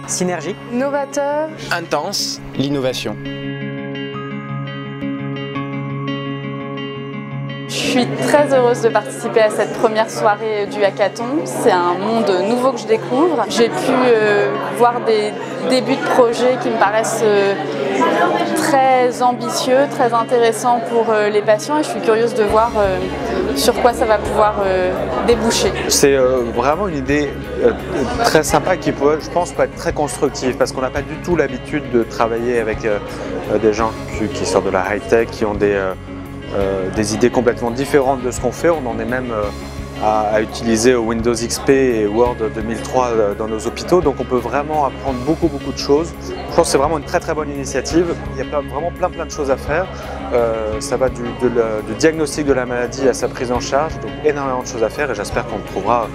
Synergie. Novateur. Intense. L'innovation. Je suis très heureuse de participer à cette première soirée du hackathon. C'est un monde nouveau que je découvre. J'ai pu voir des débuts de projets qui me paraissent très ambitieux, très intéressants pour les patients et je suis curieuse de voir sur quoi ça va pouvoir déboucher. C'est vraiment une idée très sympa qui peut, je pense, peut être très constructive parce qu'on n'a pas du tout l'habitude de travailler avec des gens qui sortent de la high-tech, qui ont des idées complètement différentes de ce qu'on fait. On en est même à utiliser Windows XP et Word 2003 dans nos hôpitaux, donc on peut vraiment apprendre beaucoup de choses. Je pense que c'est vraiment une très bonne initiative. Il y a vraiment plein de choses à faire. Ça va du diagnostic de la maladie à sa prise en charge, donc énormément de choses à faire et j'espère qu'on trouvera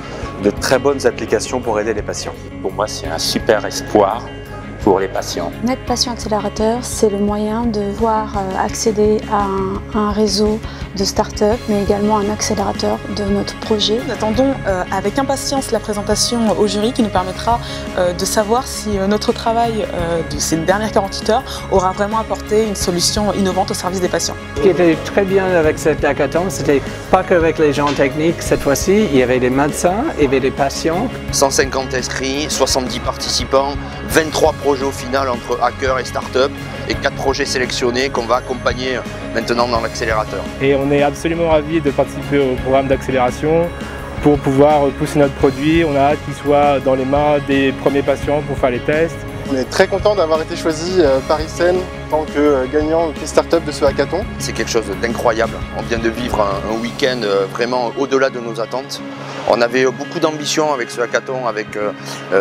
de très bonnes applications pour aider les patients. Pour moi, c'est un super espoir pour les patients. Net Patient Accélérateur, c'est le moyen de pouvoir accéder à un réseau de start-up, mais également un accélérateur de notre projet. Nous attendons avec impatience la présentation au jury qui nous permettra de savoir si notre travail de ces dernières 48 heures aura vraiment apporté une solution innovante au service des patients. Ce qui était très bien avec cet hackathon, c'était pas qu'avec les gens techniques cette fois-ci, il y avait des médecins, il y avait des patients. 150 inscrits, 70 participants, 23 projets au final entre hackers et start-up et 4 projets sélectionnés qu'on va accompagner maintenant dans l'accélérateur. Et on est absolument ravis de participer au programme d'accélération pour pouvoir pousser notre produit. On a hâte qu'il soit dans les mains des premiers patients pour faire les tests. On est très content d'avoir été choisi par Ipsen en tant que gagnant des startups de ce hackathon. C'est quelque chose d'incroyable. On vient de vivre un week-end vraiment au-delà de nos attentes. On avait beaucoup d'ambition avec ce hackathon, avec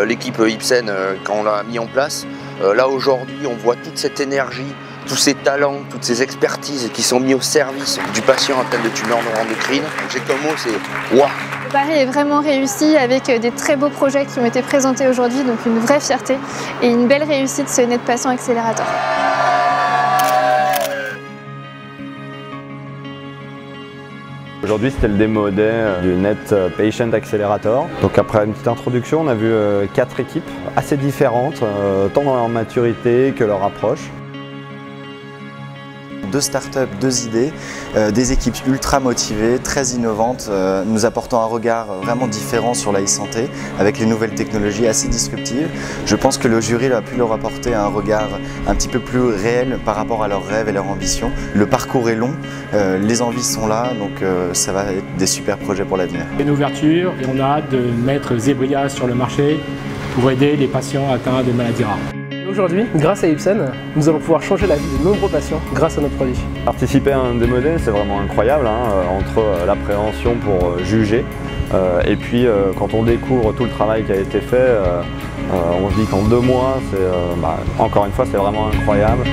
l'équipe Ipsen quand on l'a mis en place. Là aujourd'hui, on voit toute cette énergie, tous ces talents, toutes ces expertises qui sont mis au service du patient atteint de tumeurs neuroendocrines. J'ai qu'un mot, c'est waouh! Le pari est vraiment réussi avec des très beaux projets qui ont été présentés aujourd'hui, donc une vraie fierté et une belle réussite ce Net Patient Accélérateur. Aujourd'hui, c'était le démo day du Net Patient Accelerator. Donc après une petite introduction, on a vu 4 équipes assez différentes, tant dans leur maturité que leur approche. 2 startups, 2 idées, des équipes ultra motivées, très innovantes, nous apportant un regard vraiment différent sur la e-santé avec les nouvelles technologies assez disruptives. Je pense que le jury a pu leur apporter un regard un petit peu plus réel par rapport à leurs rêves et leurs ambitions. Le parcours est long, les envies sont là, donc ça va être des super projets pour l'avenir. Une ouverture et on a hâte de mettre Zebria sur le marché pour aider les patients atteints de maladies rares. Aujourd'hui, grâce à Ipsen, nous allons pouvoir changer la vie de nombreux patients grâce à notre produit. Participer à un démo day, c'est vraiment incroyable, entre l'appréhension pour juger et puis quand on découvre tout le travail qui a été fait, on se dit qu'en 2 mois, encore une fois, c'est vraiment incroyable.